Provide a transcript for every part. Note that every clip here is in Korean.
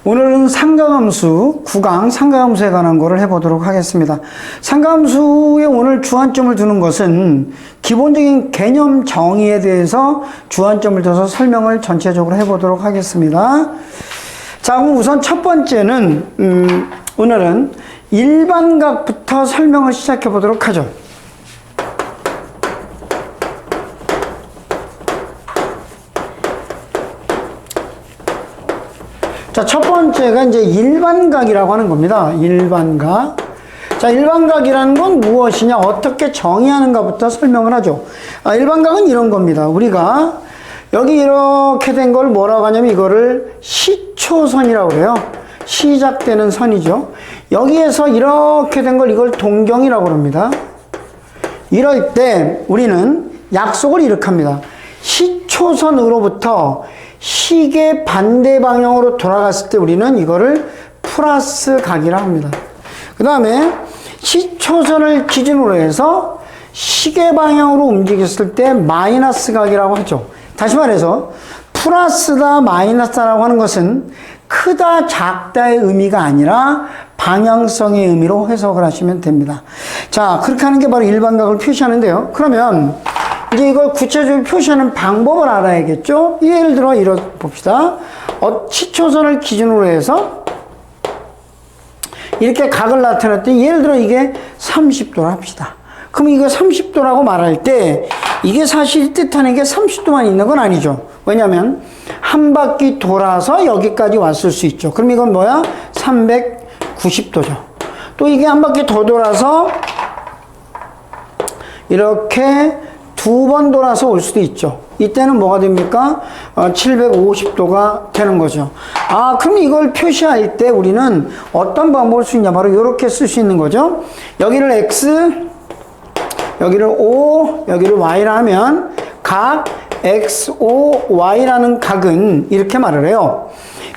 오늘은 상가함수, 구강 상가함수에 관한 거를 해보도록 하겠습니다. 상가함수에 오늘 주안점을 두는 것은 기본적인 개념 정의에 대해서 주안점을 둬서 설명을 전체적으로 해보도록 하겠습니다. 자, 그럼 우선 첫 번째는 오늘은 일반각부터 설명을 시작해 보도록 하죠. 자, 첫 번째가 이제 일반각이라고 하는 겁니다. 일반각. 자, 일반각이라는 건 무엇이냐, 어떻게 정의하는가부터 설명을 하죠. 일반각은 이런 겁니다. 우리가 여기 이렇게 된 걸 뭐라고 하냐면 이거를 시초선이라고 그래요. 시작되는 선이죠. 여기에서 이렇게 된 걸 이걸 동경이라고 합니다. 이럴 때 우리는 약속을 이렇게 합니다. 시초선으로부터 시계 반대 방향으로 돌아갔을 때 우리는 이거를 플러스 각이라고 합니다. 그 다음에 시초선을 기준으로 해서 시계 방향으로 움직였을 때 마이너스 각이라고 하죠. 다시 말해서 플러스다 마이너스다라고 하는 것은 크다 작다의 의미가 아니라 방향성의 의미로 해석을 하시면 됩니다. 자, 그렇게 하는 게 바로 일반각을 표시하는데요. 그러면 이제 이걸 구체적으로 표시하는 방법을 알아야겠죠? 예를 들어 이렇게 봅시다. 시초선을 기준으로 해서 이렇게 각을 나타냈더니 예를 들어 이게 30도라 합시다. 그럼 이거 30도라고 말할 때 이게 사실 뜻하는 게 30도만 있는 건 아니죠. 왜냐하면 한 바퀴 돌아서 여기까지 왔을 수 있죠. 그럼 이건 뭐야? 390도죠. 또 이게 한 바퀴 더 돌아서 이렇게 두 번 돌아서 올 수도 있죠. 이때는 뭐가 됩니까? 750도가 되는 거죠. 그럼 이걸 표시할 때 우리는 어떤 방법을 쓸 수 있냐? 바로 이렇게 쓸 수 있는 거죠. 여기를 X, 여기를 O, 여기를 Y라 하면 각 XOY라는 각은 이렇게 말을 해요.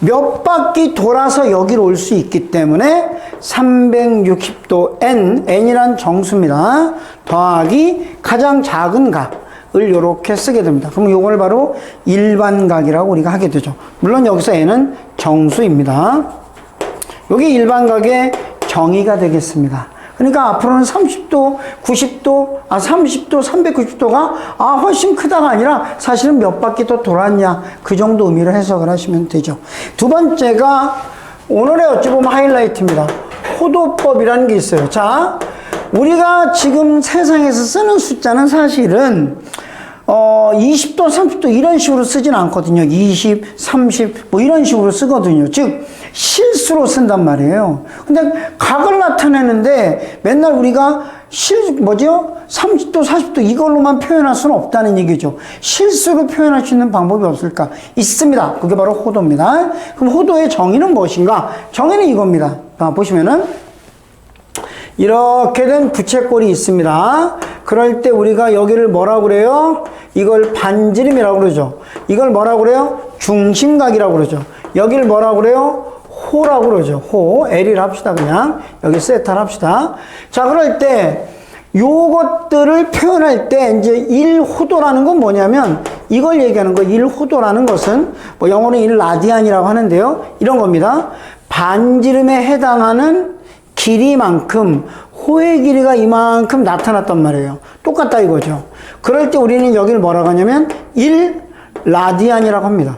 몇 바퀴 돌아서 여기로 올 수 있기 때문에 360도 N이란 정수입니다. 더하기 가장 작은 각을 이렇게 쓰게 됩니다. 그럼 이걸 바로 일반각이라고 우리가 하게 되죠. 물론 여기서 N은 정수입니다. 여기 일반각의 정의가 되겠습니다. 그러니까 앞으로는 30도, 90도, 30도, 390도가 훨씬 크다가 아니라 사실은 몇 바퀴 더 돌았냐, 그 정도 의미로 해석을 하시면 되죠. 두 번째가 오늘의 어찌 보면 하이라이트입니다. 호도법이라는 게 있어요. 자, 우리가 지금 세상에서 쓰는 숫자는 사실은 20도, 30도 이런 식으로 쓰진 않거든요. 20, 30 뭐 이런 식으로 쓰거든요. 즉 실수로 쓴단 말이에요. 근데 각을 나타내는데 맨날 우리가 30도, 40도 이걸로만 표현할 수는 없다는 얘기죠. 실수로 표현할 수 있는 방법이 없을까? 있습니다. 그게 바로 호도입니다. 그럼 호도의 정의는 무엇인가? 정의는 이겁니다. 보시면은 이렇게 된 부채꼴이 있습니다. 그럴 때 우리가 여기를 뭐라고 그래요? 이걸 반지름이라고 그러죠. 이걸 뭐라고 그래요? 중심각이라고 그러죠. 여기를 뭐라고 그래요? 호라고 그러죠. 호, L이라 합시다. 그냥 여기 세타를 합시다. 자, 그럴 때 요것들을 표현할 때 이제 1호도라는 건 뭐냐면 이걸 얘기하는 거. 1호도라는 것은 뭐 영어로 1라디안이라고 하는데요. 이런 겁니다. 반지름에 해당하는 길이만큼 호의 길이가 이만큼 나타났단 말이에요. 똑같다 이거죠. 그럴 때 우리는 여기를 뭐라고 하냐면 1라디안이라고 합니다.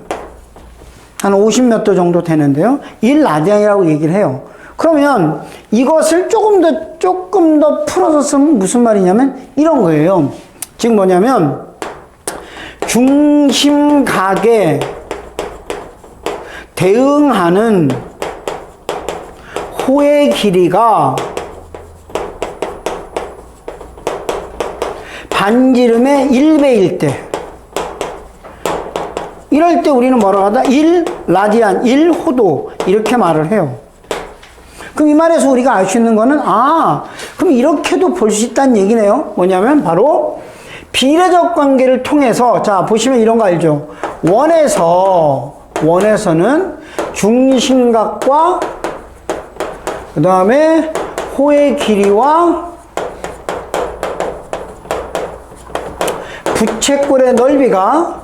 한 50 몇 도 정도 되는데요. 1라디안이라고 얘기를 해요. 그러면 이것을 조금 더 풀어서 쓰면 무슨 말이냐면 이런 거예요. 지금 뭐냐면 중심각에 대응하는 호의 길이가 반지름의 1배일 때 이럴 때 우리는 뭐라고 하다? 1라디안, 1호도 이렇게 말을 해요. 그럼 이 말에서 우리가 알 수 있는 거는 그럼 이렇게도 볼 수 있다는 얘기네요. 뭐냐면 바로 비례적 관계를 통해서 자 보시면 이런 거 알죠? 원에서는 중심각과 그 다음에 호의 길이와 부채꼴의 넓이가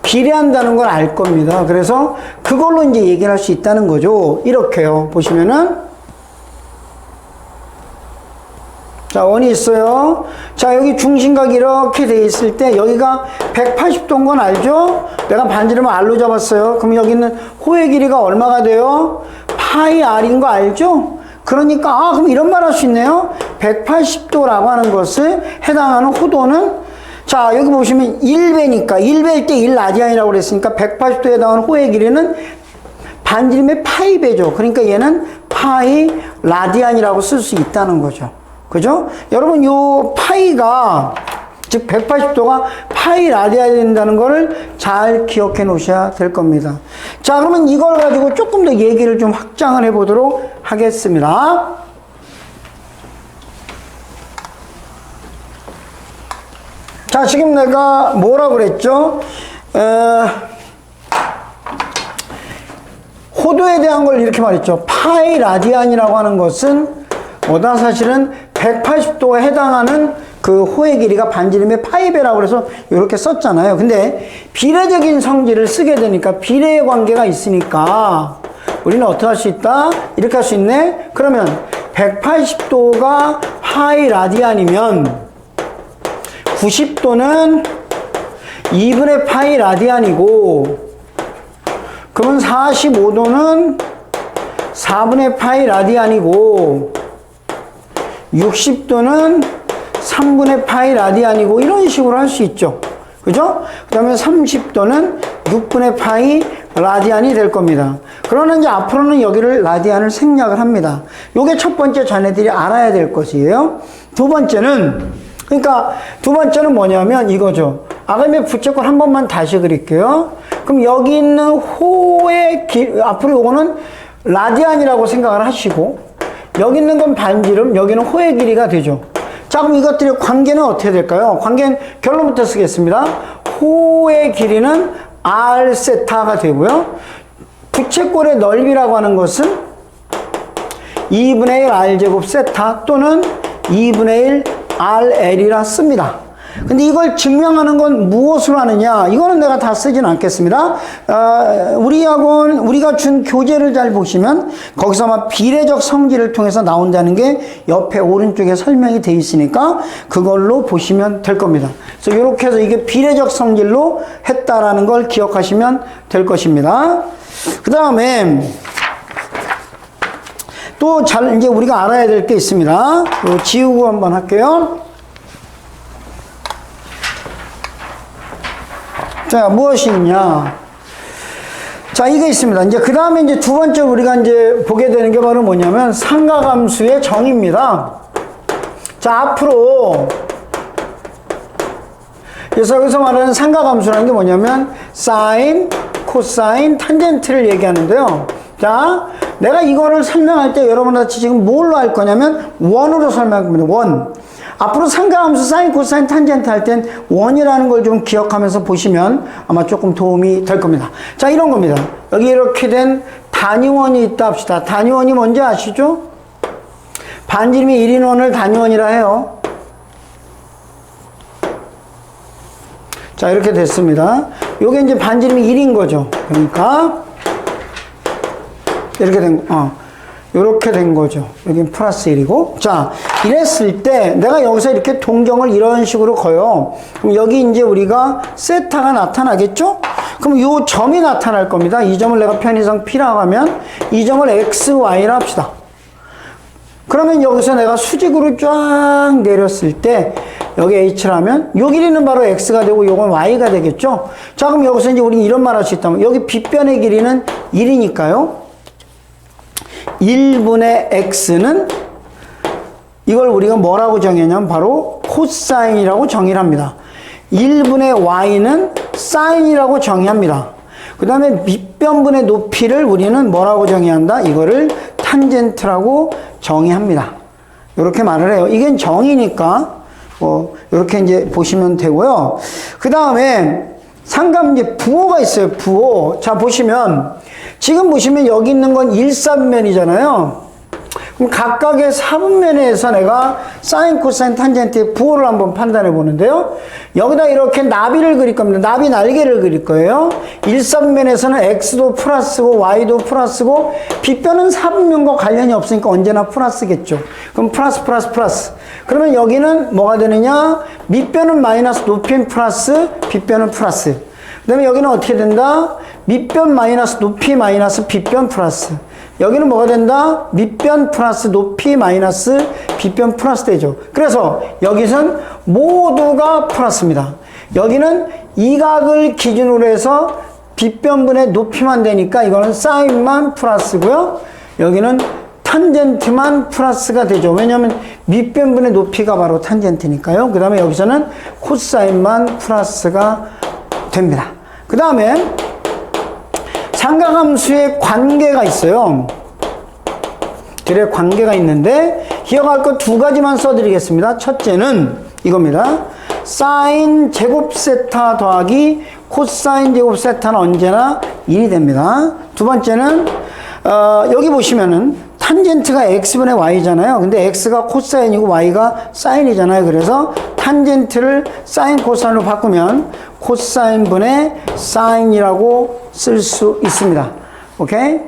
비례한다는 걸 알 겁니다. 그래서 그걸로 이제 얘기를 할 수 있다는 거죠. 이렇게요. 보시면은. 자, 원이 있어요. 자, 여기 중심각이 이렇게 돼 있을 때 여기가 180도인 건 알죠? 내가 반지름을 R로 잡았어요. 그럼 여기 있는 호의 길이가 얼마가 돼요? 파이 R인 거 알죠? 그러니까 그럼 이런 말 할 수 있네요. 180도라고 하는 것을 해당하는 호도는, 자, 여기 보시면 1배니까 1배일 때 1라디안이라고 그랬으니까 180도에 해당하는 호의 길이는 반지름의 파이배죠. 그러니까 얘는 파이 라디안이라고 쓸 수 있다는 거죠. 그죠? 여러분, 요 파이가, 즉 180도가 파이 라디안이 된다는 거를 잘 기억해 놓으셔야 될 겁니다. 자, 그러면 이걸 가지고 조금 더 얘기를 좀 확장을 해 보도록 하겠습니다. 자, 지금 내가 뭐라고 그랬죠? 호도에 대한 걸 이렇게 말했죠. 파이 라디안이라고 하는 것은 뭐다? 사실은 180도에 해당하는 그 호의 길이가 반지름의 파이배라고 해서 이렇게 썼잖아요. 근데 비례적인 성질을 쓰게 되니까 비례의 관계가 있으니까 우리는 어떻게 할 수 있다? 이렇게 할 수 있네? 그러면 180도가 파이 라디안이면 90도는 2분의 파이 라디안이고, 그러면 45도는 4분의 파이 라디안이고, 60도는 3분의 파이 라디안이고, 이런 식으로 할 수 있죠. 그죠? 그 다음에 30도는 6분의 파이 라디안이 될 겁니다. 그러나 이제 앞으로는 여기를 라디안을 생략을 합니다. 요게 첫 번째 자네들이 알아야 될 것이에요. 두 번째는, 그러니까 두 번째는 뭐냐면 이거죠. 아까 부채꼴 한 번만 다시 그릴게요. 그럼 여기 있는 호의 길, 앞으로 요거는 라디안이라고 생각을 하시고, 여기 있는 건 반지름, 여기는 호의 길이가 되죠. 자, 그럼 이것들의 관계는 어떻게 될까요? 관계는 결론부터 쓰겠습니다. 호의 길이는 R 세타가 되고요. 부채꼴의 넓이라고 하는 것은 2분의 1 R제곱 세타 또는 2분의 1 RL이라 씁니다. 근데 이걸 증명하는 건 무엇으로 하느냐? 이거는 내가 다 쓰진 않겠습니다. 우리가 준 교재를 잘 보시면 거기서 아마 비례적 성질을 통해서 나온다는 게 옆에 오른쪽에 설명이 돼 있으니까 그걸로 보시면 될 겁니다. 그래서 이렇게 해서 이게 비례적 성질로 했다라는 걸 기억하시면 될 것입니다. 그 다음에 또 이제 우리가 알아야 될 게 있습니다. 지우고 한번 할게요. 자, 무엇이 있냐? 자, 이게 있습니다. 이제 그 다음에 이제 두 번째 우리가 이제 보게 되는 게 바로 뭐냐면 삼각함수의 정의입니다. 자, 앞으로 그래서 여기서 말하는 삼각함수라는 게 뭐냐면 사인, 코사인, 탄젠트를 얘기하는데요. 자, 내가 이거를 설명할 때 여러분같이 지금 뭘로 할 거냐면 원으로 설명할 겁니다. 원. 앞으로 삼각함수 사인, 코사인, 탄젠트 할 땐 원이라는 걸 좀 기억하면서 보시면 아마 조금 도움이 될 겁니다. 자, 이런 겁니다. 여기 이렇게 된 단위원이 있다 합시다. 단위원이 뭔지 아시죠? 반지름이 1인 원을 단위원이라 해요. 자, 이렇게 됐습니다. 요게 이제 반지름이 1인 거죠. 그러니까 이렇게 요렇게 된 거죠. 여긴 플러스 1이고. 자, 이랬을 때 내가 여기서 이렇게 동경을 이런 식으로 커요. 그럼 여기 이제 우리가 세타가 나타나겠죠? 그럼 요 점이 나타날 겁니다. 이 점을 내가 편의상 P라고 하면 이 점을 X, Y라 합시다. 그러면 여기서 내가 수직으로 쫙 내렸을 때 여기 H라면 요 길이는 바로 X가 되고 요건 Y가 되겠죠? 자, 그럼 여기서 이제 우리는 이런 말 할 수 있다면 여기 빗변의 길이는 1이니까요. 1분의 x는 이걸 우리가 뭐라고 정했냐면 바로 코사인이라고 정의를 합니다. 1분의 y는 사인이라고 정의합니다. 그 다음에 밑변분의 높이를 우리는 뭐라고 정의한다? 이거를 탄젠트라고 정의합니다. 이렇게 말을 해요. 이게 정의니까 이렇게 이제 보시면 되고요. 그 다음에 상감 이제 부호가 있어요. 부호. 자, 보시면 지금 보시면 여기 있는 건 일삼면이잖아요. 그럼 각각의 사분면에서 내가 사인, 코사인, 탄젠트의 부호를 한번 판단해 보는데요. 여기다 이렇게 나비를 그릴 겁니다. 나비 날개를 그릴 거예요. 1사분면에서는 x도 플러스고 y도 플러스고 빗변은 사분면과 관련이 없으니까 언제나 플러스겠죠. 그럼 플러스 플러스 플러스. 그러면 여기는 뭐가 되느냐? 밑변은 마이너스, 높이는 플러스, 빗변은 플러스. 그 다음에 여기는 어떻게 된다? 밑변 마이너스, 높이 마이너스, 빗변 플러스. 여기는 뭐가 된다? 밑변 플러스, 높이 마이너스, 빗변 플러스 되죠. 그래서 여기선 모두가 플러스입니다. 여기는 이 각을 기준으로 해서 빗변분의 높이만 되니까 이거는 사인만 플러스고요. 여기는 탄젠트만 플러스가 되죠. 왜냐하면 밑변분의 높이가 바로 탄젠트니까요. 그 다음에 여기서는 코사인만 플러스가 됩니다. 그 다음에 삼각함수의 관계가 있어요. 둘의 관계가 있는데 기억할 거 두 가지만 써드리겠습니다. 첫째는 이겁니다. 사인 제곱 세타 더하기 코사인 제곱 세타는 언제나 1이 됩니다. 두 번째는 여기 보시면은 탄젠트가 x분의 y잖아요. 근데 x가 코사인이고 y가 사인이잖아요. 그래서 탄젠트를 사인 코사인으로 바꾸면 코사인분의 사인이라고 쓸 수 있습니다. 오케이?